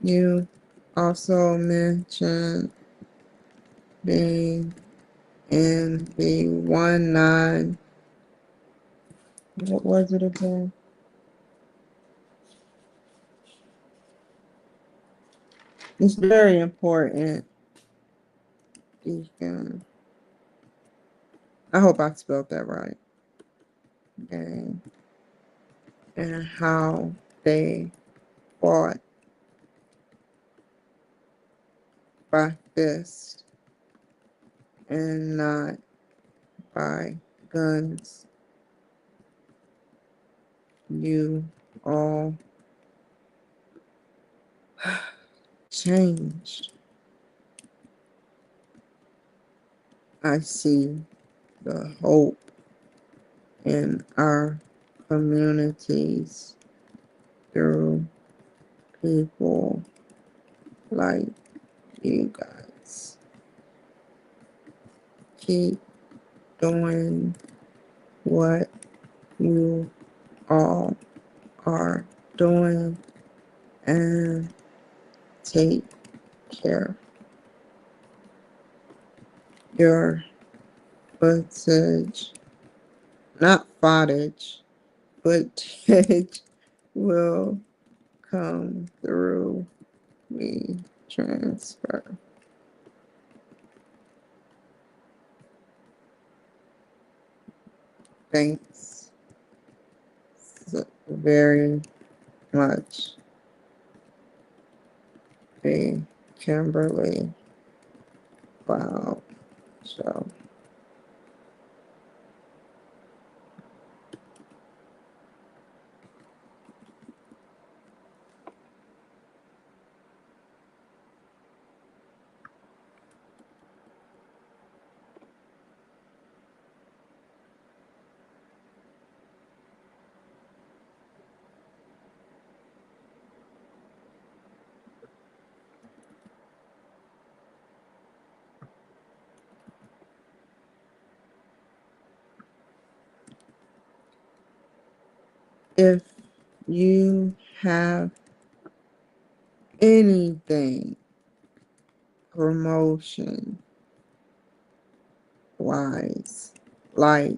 You also mentioned being in the 1-9, what was it again? It's very important. Deacon. I hope I spelled that right. And how they fought by fist and not by guns. You all changed. I see the hope in our communities through people like you guys. Keep doing what you all are doing and take care. Your footage, not footage, footage will come through me transfer. Thanks very much, a Kimberly. Wow. So if you have anything promotion wise, like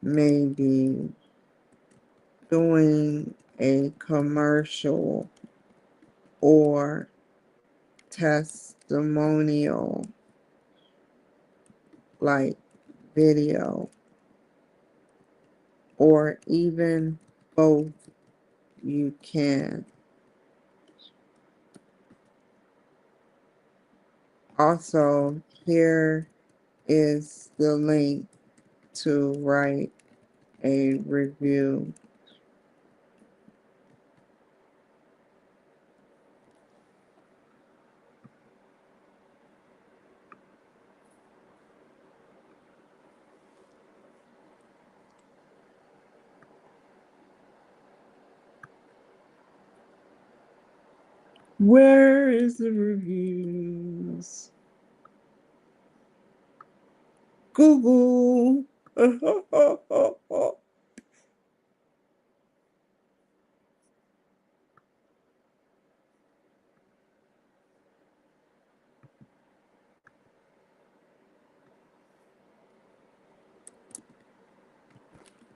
maybe doing a commercial or testimonial, like video, or even both, you can. Also, here is the link to write a review. Where is the reviews? Google.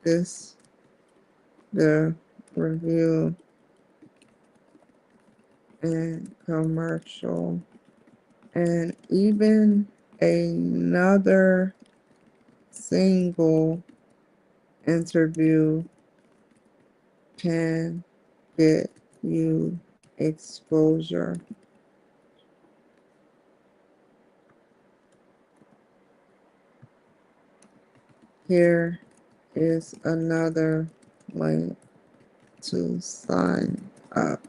This the review and commercial, and even another single interview can get you exposure. Here is another link to sign up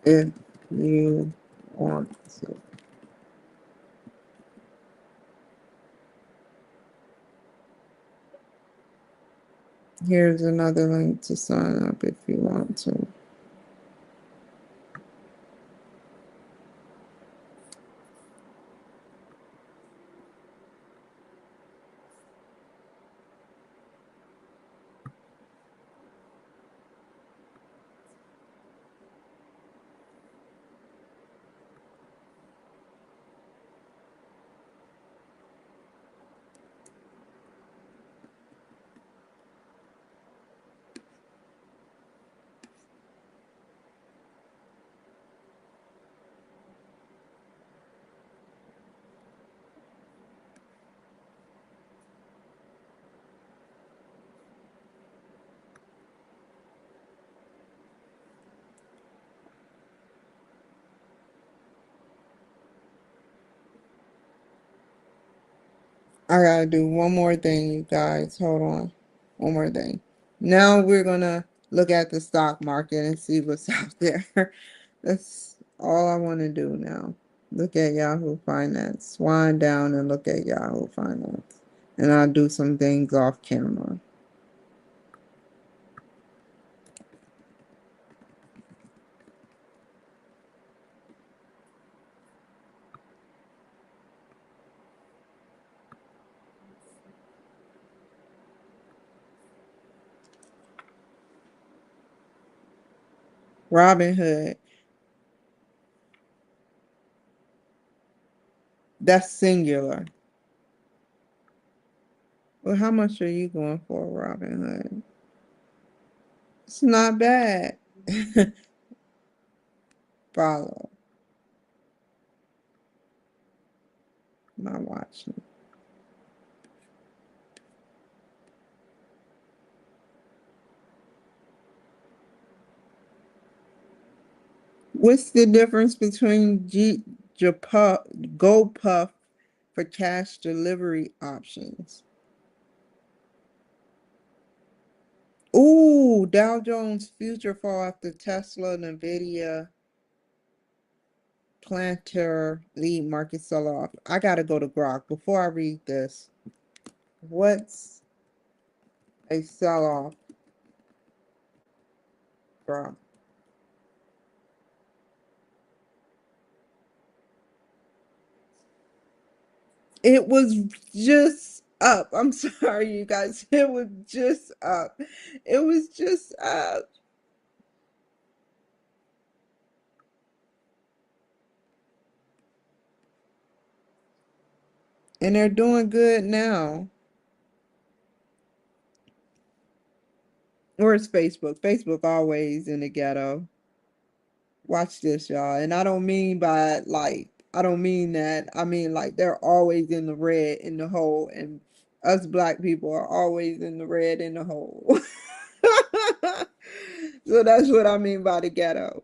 if you want to. Here's another link to sign up if you want to. I gotta do one more thing, you guys. Hold on. One more thing. Now we're gonna look at the stock market and see what's out there. That's all I want to do now. Look at Yahoo Finance. Wind down and look at Yahoo Finance. And I'll do some things off camera. Robinhood. That's singular. Well, how much are you going for, Robinhood? It's not bad. Follow. Not watching. What's the difference between GoPuff for cash delivery options? Ooh, Dow Jones future fall after Tesla, Nvidia, Planter lead market sell off. I gotta go to Grok before I read this. What's a sell off, Grok? It was just up. I'm sorry, you guys. It was just up. It was just up. And they're doing good now. Or it's Facebook. Facebook always in the ghetto. Watch this, y'all. And I don't mean by like, I don't mean that. I mean like they're always in the red in the hole, and us black people are always in the red in the hole. So that's what I mean by the ghetto.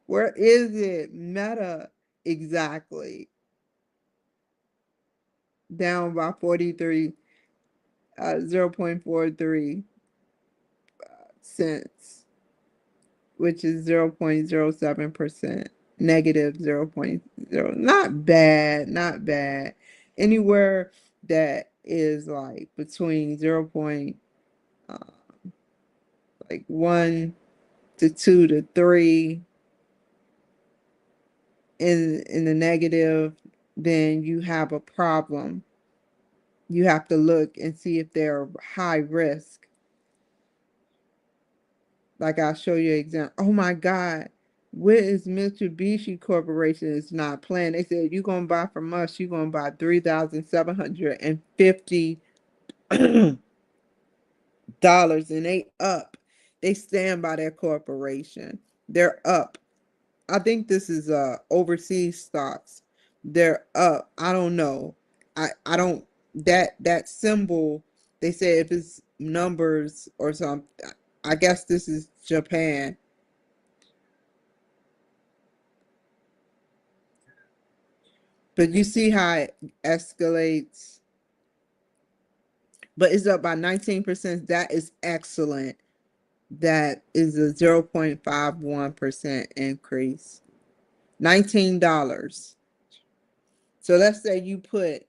Where is it? Meta. Exactly. Down by 43, 0.43 cents, which is 0.07%, negative 0.0. Not bad, not bad. Anywhere that is like between 0. Uh, like 1 to 2 to 3 in the negative, then you have a problem. You have to look and see if they're high risk. Like I'll show you an example. Oh my God. What is Mitsubishi Corporation is not playing? They said you're gonna buy from us, you're gonna buy $3,750 dollars, and they up. They stand by their corporation. They're up. I think this is overseas stocks. They're up. I don't know. I don't, that symbol, they say if it's numbers or something, I guess this is Japan. But you see how it escalates. But it's up by 19%. That is excellent. That is a 0.51% increase. $19. So let's say you put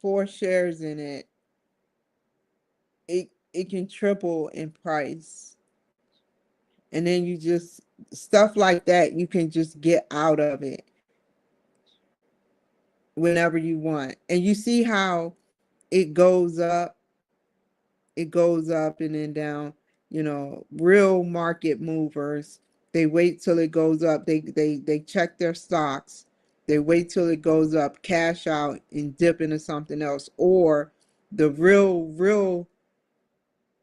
4 shares in it, it can triple in price. And then you just, stuff like that, you can just get out of it whenever you want. And you see how it goes up, it goes up and then down. Real market movers, they wait till it goes up. They check their stocks. They wait till it goes up, cash out, and dip into something else. Or the real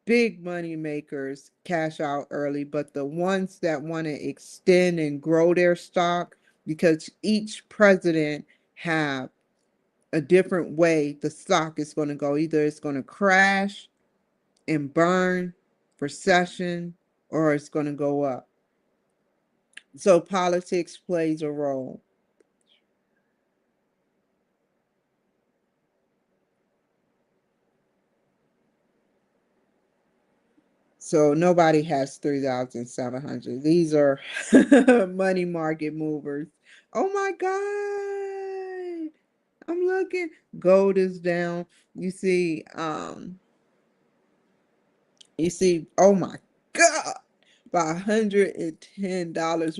big money makers cash out early, but the ones that want to extend and grow their stock, because each president have a different way the stock is going to go. Either it's going to crash and burn for session, or it's going to go up. So politics plays a role. So nobody has 3,700. These are money market movers. Oh my God. I'm looking. Gold is down. You see, oh my God, by $110.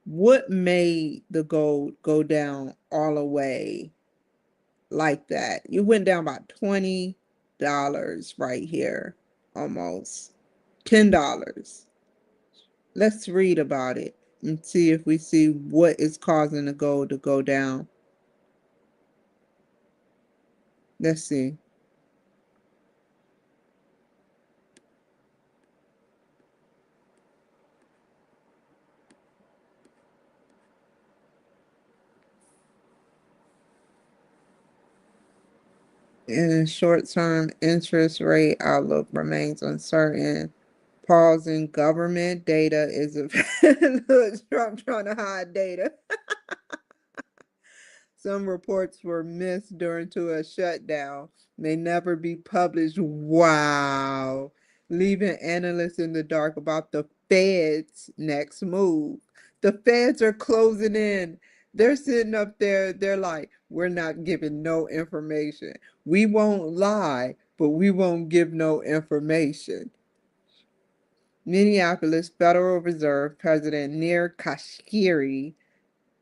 What made the gold go down all the way like that? You went down by $20 right here, almost $10. Let's read about it and see if we see what is causing the gold to go down. Let's see. In short-term interest rate outlook remains uncertain. Pause in government data is a look, Trump trying to hide data. Some reports were missed during to a shutdown, may never be published. Wow. Leaving analysts in the dark about the Fed's next move. The Feds are closing in. They're sitting up there. They're like, we're not giving no information. We won't lie, but we won't give no information. Minneapolis Federal Reserve President Nir Kashkiri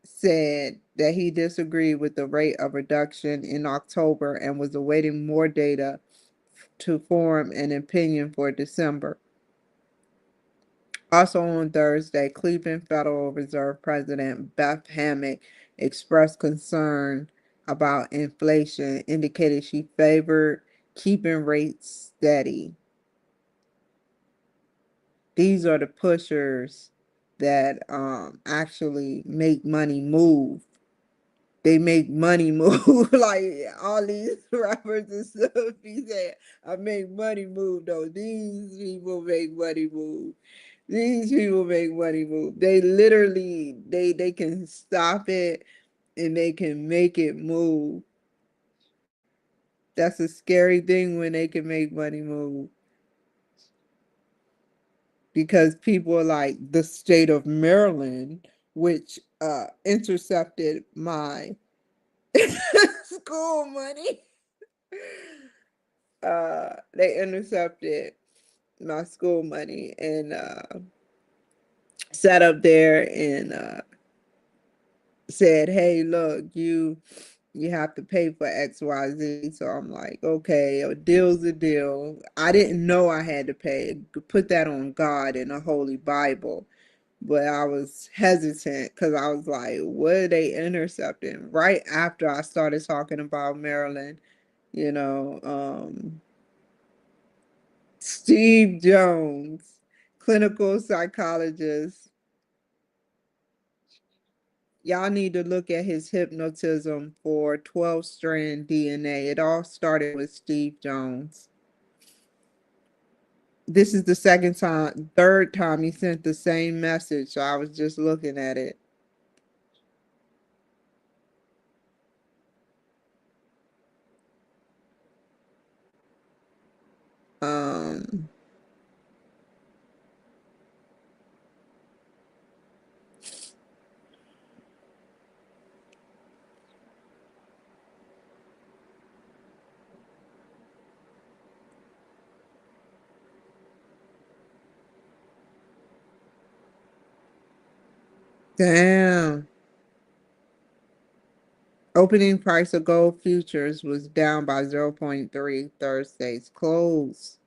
said that he disagreed with the rate of reduction in October and was awaiting more data to form an opinion for December. Also on Thursday, Cleveland Federal Reserve President Beth Hammack expressed concern about inflation, indicated she favored keeping rates steady. These are the pushers that actually make money move. They make money move. Like all these rappers and stuff. He said, I make money move though. These people make money move. These people make money move. They literally, they can stop it and they can make it move. That's a scary thing when they can make money move. Because people like the state of Maryland, which intercepted my school money. They intercepted my school money and sat up there and said, "Hey, look, you have to pay for XYZ." So I'm like, "Okay, a deal's a deal." I didn't know I had to pay. Put that on God and the Holy Bible. But I was hesitant because I was like, what are they intercepting? Right after I started talking about Maryland, you know, Steve Jones, clinical psychologist. Y'all need to look at his hypnotism for 12-strand DNA. It all started with Steve Jones. This is the third time he sent the same message. So I was just looking at it. Um, damn. Opening price of gold futures was down by zero point 0.3 Thursday's close.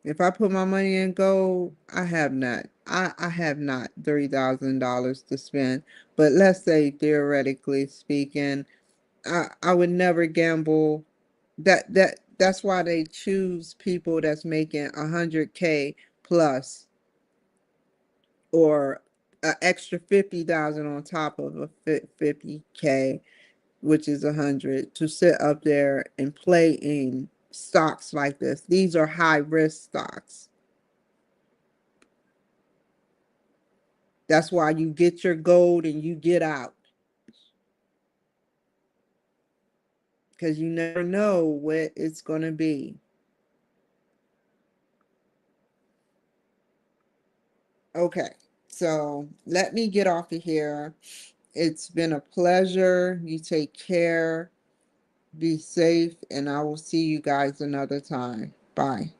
If I put my money in gold, I have not. I have not $3,000 to spend. But let's say theoretically speaking, I would never gamble. That's why they choose people that's making 100K plus or an extra 50,000 on top of a 50K, which is 100, to sit up there and play in stocks like this. These are high risk stocks. That's why you get your gold and you get out, because you never know what it's going to be. Okay, so let me get off of here. It's been a pleasure. You take care, be safe, and I will see you guys another time. Bye.